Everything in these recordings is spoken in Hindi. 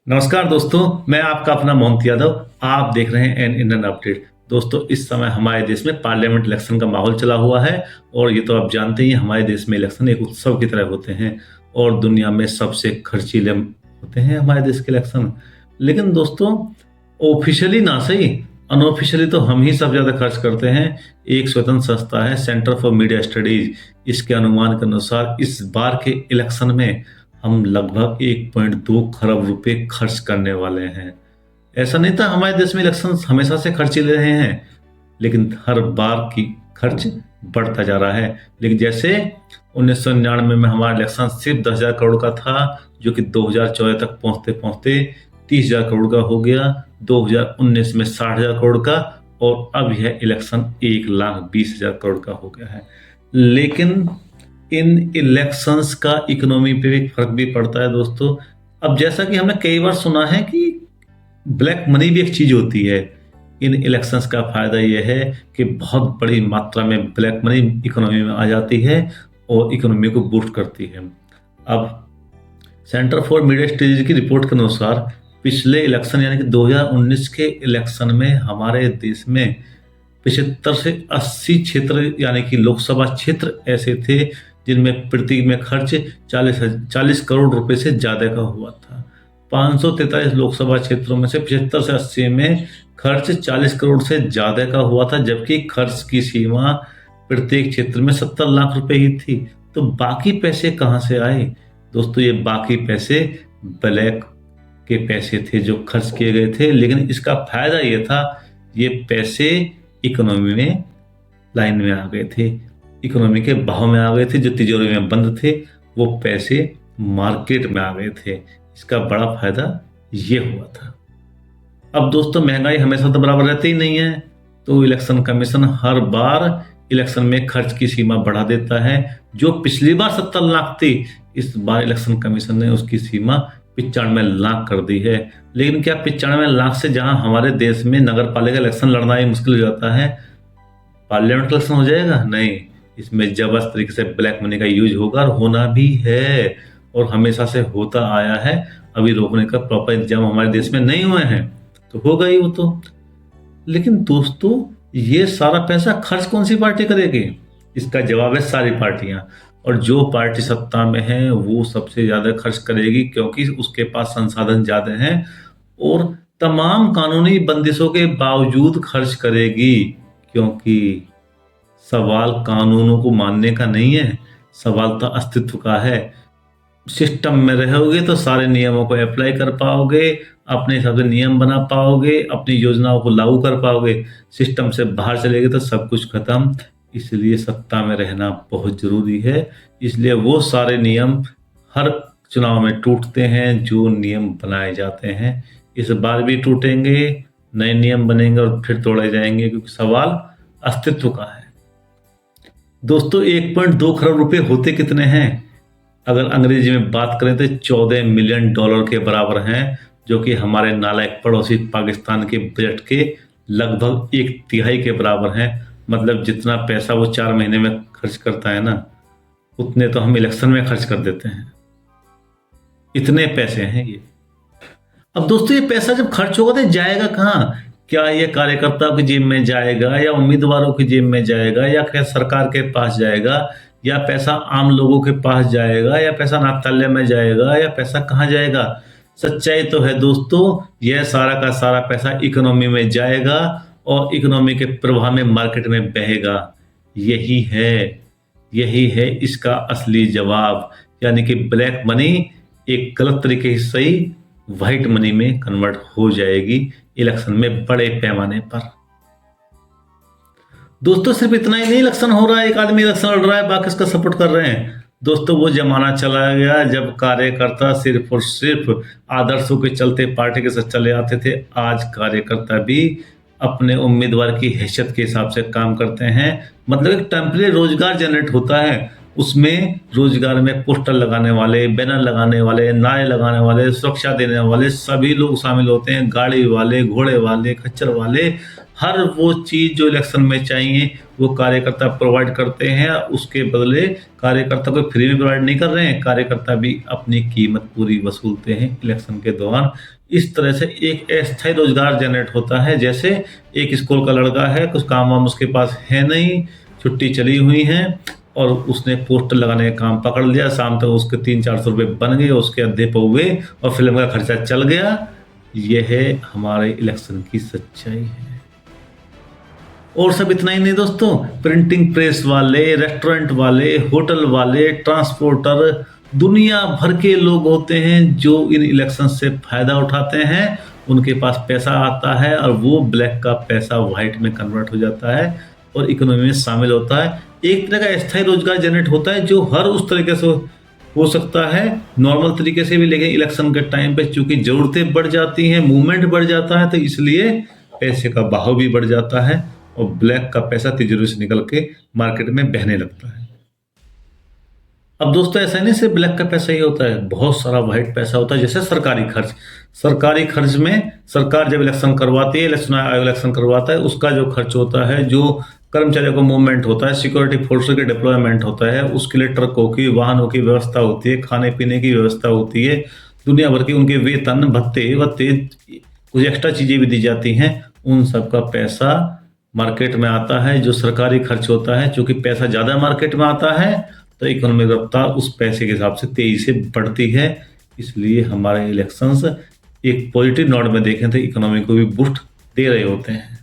नमस्कार दोस्तों, मैं आपका अपना मोहम्मद यादव। आप देख रहे हैं एन इंडियन अपडेट। दोस्तों, इस समय हमारे देश में पार्लियामेंट इलेक्शन का माहौल चला हुआ है और ये तो आप जानते ही हैं, हमारे देश में इलेक्शन एक उत्सव की तरह होते हैं और दुनिया में सबसे खर्चीले होते हैं हमारे देश के इलेक्शन। लेकिन दोस्तों, ऑफिशियली ना सही, अनऑफिशियली तो हम ही सब ज़्यादा खर्च करते हैं। एक स्वतंत्र संस्था है सेंटर फॉर मीडिया स्टडीज, इसके अनुमान के अनुसार इस बार के इलेक्शन में हम लगभग 1.2 खरब रुपए खर्च करने वाले हैं। ऐसा नहीं था, हमारे देश में इलेक्शन हमेशा से खर्चीले रहे हैं, लेकिन हर बार की खर्च बढ़ता जा रहा है। लेकिन जैसे 1999 में हमारा इलेक्शन सिर्फ 10,000 करोड़ का था, जो कि 2014 तक पहुंचते पहुंचते 30,000 करोड़ का हो गया, 2019 में 60,000 करोड़ का, और अब यह इलेक्शन 1,20,000 करोड़ का हो गया है। लेकिन इन इलेक्शंस का इकोनॉमी पे भी फर्क भी पड़ता है दोस्तों। अब जैसा कि हमने कई बार सुना है कि ब्लैक मनी भी एक चीज होती है। इन इलेक्शंस का फायदा यह है कि बहुत बड़ी मात्रा में ब्लैक मनी इकोनॉमी में आ जाती है और इकोनॉमी को बूस्ट करती है। अब सेंटर फॉर मीडिया स्टडीज की रिपोर्ट के अनुसार पिछले इलेक्शन यानी कि 2019 के इलेक्शन में हमारे देश में 75 से 80 क्षेत्र यानी कि लोकसभा क्षेत्र ऐसे थे जिनमें प्रति में खर्च 40 करोड़ रुपए से ज्यादा का हुआ था। 543 लोकसभा क्षेत्रों में से 75 से 80 में खर्च 40 करोड़ से ज्यादा का हुआ था, जबकि खर्च की सीमा प्रत्येक क्षेत्र में 70 लाख रुपए ही थी। तो बाकी पैसे कहां से आए दोस्तों? ये बाकी पैसे ब्लैक के पैसे थे जो खर्च किए गए थे। लेकिन इसका फायदा ये था, ये पैसे इकोनॉमी में लाइन में आ गए थे, इकोनॉमी के बहाव में आ गए थे। जो तिजोरी में बंद थे वो पैसे मार्केट में आ गए थे। इसका बड़ा फायदा ये हुआ था। अब दोस्तों, महंगाई हमेशा तो बराबर रहती ही नहीं है, तो इलेक्शन कमीशन हर बार इलेक्शन में खर्च की सीमा बढ़ा देता है। जो पिछली बार 70 लाख थी, इस बार इलेक्शन कमीशन ने उसकी सीमा 95 लाख कर दी है। लेकिन क्या 95 लाख से जहां हमारे देश में नगर पालिका इलेक्शन लड़ना ही मुश्किल हो जाता है, पार्लियामेंट इलेक्शन हो जाएगा? नहीं, इसमें जबरदस्त तरीके से ब्लैक मनी का यूज होगा और होना भी है और हमेशा से होता आया है। अभी रोकने का प्रॉपर इंतजाम हमारे देश में नहीं हुए हैं तो होगा ही वो तो। लेकिन दोस्तों, ये सारा पैसा खर्च कौन सी पार्टी करेगी? इसका जवाब है सारी पार्टियां। और जो पार्टी सत्ता में है वो सबसे ज्यादा खर्च करेगी, क्योंकि उसके पास संसाधन ज्यादा हैं और तमाम कानूनी बंदिशों के बावजूद खर्च करेगी। क्योंकि सवाल कानूनों को मानने का नहीं है, सवाल तो अस्तित्व का है। सिस्टम में रहोगे तो सारे नियमों को अप्लाई कर पाओगे, अपने हिसाब से नियम बना पाओगे, अपनी योजनाओं को लागू कर पाओगे। सिस्टम से बाहर चलेगे तो सब कुछ खत्म। इसलिए सत्ता में रहना बहुत जरूरी है। इसलिए वो सारे नियम हर चुनाव में टूटते हैं जो नियम बनाए जाते हैं। इस बार भी टूटेंगे, नए नियम बनेंगे और फिर तोड़े जाएंगे, क्योंकि सवाल अस्तित्व का है। दोस्तों, 1.2 खरब रुपए होते कितने हैं? अगर अंग्रेजी में बात करें तो 14 मिलियन डॉलर के बराबर हैं, जो कि हमारे नालायक पड़ोसी पाकिस्तान के बजट के लगभग 1/3 के बराबर हैं। मतलब जितना पैसा वो 4 महीने में खर्च करता है ना, उतने तो हम इलेक्शन में खर्च कर देते हैं। इतने पैसे हैं ये। अब दोस्तों, ये पैसा जब खर्च होगा तो जाएगा कहाँ? क्या ये कार्यकर्ताओं की जेब में जाएगा, या उम्मीदवारों की जेब में जाएगा, या क्या सरकार के पास जाएगा, या पैसा आम लोगों के पास जाएगा, या पैसा नाथालय में जाएगा, या पैसा कहाँ जाएगा? सच्चाई तो है दोस्तों, यह सारा का सारा पैसा इकोनॉमी में जाएगा और इकोनॉमी के प्रवाह में मार्केट में बहेगा। यही है इसका असली जवाब। यानी कि ब्लैक मनी एक गलत तरीके से सही व्हाइट मनी में कन्वर्ट हो जाएगी इलेक्शन में बड़े पैमाने पर। दोस्तों, सिर्फ इतना ही नहीं इलेक्शन हो रहा है, एक आदमी इलेक्शन लड़ रहा है, बाकी इसका सपोर्ट कर रहे हैं। दोस्तों, वो जमाना चला गया जब कार्यकर्ता सिर्फ और सिर्फ आदर्शों के चलते पार्टी के साथ चले आते थे। आज कार्यकर्ता भी अपने उम्मीदवार की हैसियत के हिसाब से काम करते हैं। मतलब एक टेम्परेरी रोजगार जनरेट होता है, उसमें रोजगार में पोस्टर लगाने वाले, बैनर लगाने वाले, नारे लगाने वाले, सुरक्षा देने वाले सभी लोग शामिल होते हैं। गाड़ी वाले, घोड़े वाले, खच्चर वाले, हर वो चीज जो इलेक्शन में चाहिए वो कार्यकर्ता प्रोवाइड करते हैं, उसके बदले कार्यकर्ता को फ्री में प्रोवाइड नहीं कर रहे हैं, कार्यकर्ता भी अपनी कीमत पूरी वसूलते हैं इलेक्शन के दौरान। इस तरह से एक अस्थायी रोजगार जनरेट होता है। जैसे एक स्कूल का लड़का है, कुछ काम वाम उसके पास है नहीं, छुट्टी चली हुई है और उसने पोस्टर लगाने का काम पकड़ लिया, शाम तक उसके 300-400 रुपये बन गए, उसके अद्धे पौवे और फिल्म का खर्चा चल गया। यह है हमारे इलेक्शन की सच्चाई है। और सब इतना ही नहीं दोस्तों, प्रिंटिंग प्रेस वाले, रेस्टोरेंट वाले, होटल वाले, ट्रांसपोर्टर, दुनिया भर के लोग होते हैं जो इन इलेक्शन से फायदा उठाते हैं। उनके पास पैसा आता है और वो ब्लैक का पैसा व्हाइट में कन्वर्ट हो जाता है और इकोनॉमी में शामिल होता है। एक तरह का अस्थायी रोजगार जनरेट होता है जो हर उस तरीके से हो सकता है, नॉर्मल तरीके से भी, लेकिन इलेक्शन के टाइम पे चूंकि जरूरतें बढ़ जाती हैं, मूवमेंट बढ़ जाता है, तो इसलिए पैसे का बहाव भी बढ़ जाता है और ब्लैक का पैसा तिजोरी से निकल के मार्केट में बहने लगता है। अब दोस्तों ऐसा नहीं सिर्फ ब्लैक का पैसा ही होता है, बहुत सारा व्हाइट पैसा होता है। जैसे सरकारी खर्च, सरकारी खर्च में सरकार जब इलेक्शन करवाती है, इलेक्शन आयोग इलेक्शन करवाता है, उसका जो खर्च होता है, जो कर्मचारियों का मूवमेंट होता है, सिक्योरिटी फोर्स के डिप्लॉयमेंट होता है, उसके लिए ट्रकों की, वाहनों की व्यवस्था होती है, खाने पीने की व्यवस्था होती है, दुनिया भर की उनके वेतन भत्ते कुछ एक्स्ट्रा चीजें भी दी जाती हैं, उन सब का पैसा मार्केट में आता है। जो सरकारी खर्च होता है, चूंकि पैसा ज्यादा मार्केट में आता है तो इकोनॉमिक रफ्तार उस पैसे के हिसाब से तेजी से बढ़ती है। इसलिए हमारे इलेक्शंस एक पॉजिटिव नोट में देखें तो इकोनॉमी को भी बूस्ट दे रहे होते हैं।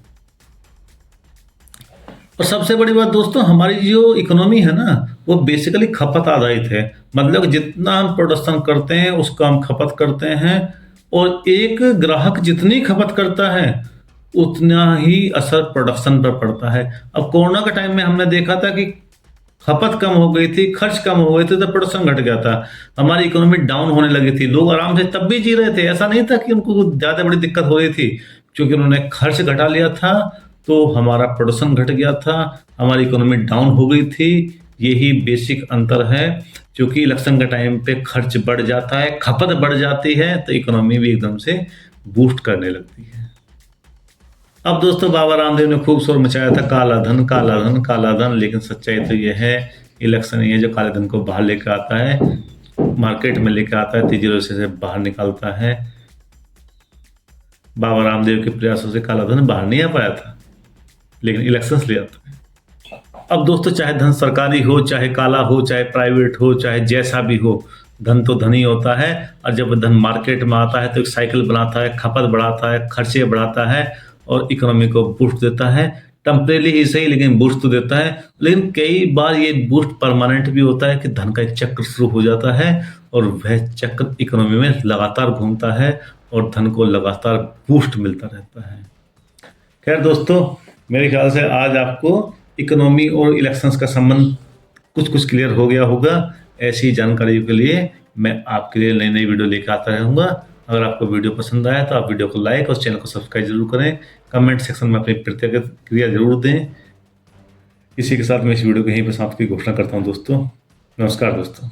और सबसे बड़ी बात दोस्तों, हमारी जो इकोनॉमी है ना, वो बेसिकली खपत आधारित है। मतलब जितना हम प्रोडक्शन करते हैं उसका हम खपत करते हैं, और एक ग्राहक जितनी खपत करता है उतना ही असर प्रोडक्शन पर पड़ता है। अब कोरोना के टाइम में हमने देखा था कि खपत कम हो गई थी, खर्च कम हो गए थे, तो प्रोडक्शन घट गया था, हमारी इकोनॉमी डाउन होने लगी थी। लोग आराम से तब भी जी रहे थे, ऐसा नहीं था कि उनको ज्यादा बड़ी दिक्कत हो रही थी। क्योंकि उन्होंने खर्च घटा लिया था तो हमारा प्रोडक्शन घट गया था, हमारी इकोनॉमी डाउन हो गई थी। यही बेसिक अंतर है। क्योंकि इलेक्शन के टाइम पे खर्च बढ़ जाता है, खपत बढ़ जाती है, तो इकोनॉमी भी एकदम से बूस्ट करने लगती है। अब दोस्तों बाबा रामदेव ने खूब शोर मचाया था, काला धन काला धन काला धन, लेकिन सच्चाई तो यह है इलेक्शन ही है जो काले धन को बाहर लेकर आता है, मार्केट में लेकर आता है, तिजोरी से बाहर निकालता है। बाबा रामदेव के प्रयासों से काला धन बाहर नहीं आ पाया था, लेकिन इलेक्शंस ले आता है। अब दोस्तों चाहे धन सरकारी हो, चाहे काला हो, चाहे प्राइवेट हो, चाहे जैसा भी हो, धन तो धन ही होता है। और जब धन मार्केट में आता है तो एक साइकिल बनाता है, खपत बढ़ाता है, खर्चे बढ़ाता है और इकोनॉमी को बूस्ट देता है। टेम्परेरी ही सही, लेकिन बूस्ट तो देता है। लेकिन कई बार ये बूस्ट परमानेंट भी होता है कि धन का एक चक्र शुरू हो जाता है और वह चक्र इकोनॉमी में लगातार घूमता है और धन को लगातार बूस्ट मिलता रहता है। खैर दोस्तों, मेरे ख्याल से आज आपको इकोनॉमी और इलेक्शंस का संबंध कुछ क्लियर हो गया होगा। ऐसी जानकारी के लिए मैं आपके लिए नई वीडियो लेकर आता रहूँगा। अगर आपको वीडियो पसंद आया तो आप वीडियो को लाइक और चैनल को सब्सक्राइब जरूर करें। कमेंट सेक्शन में अपनी प्रतिक्रिया जरूर दें। इसी के साथ मैं इस वीडियो को यहीं पर समाप्त की घोषणा करता हूं दोस्तों। नमस्कार दोस्तों।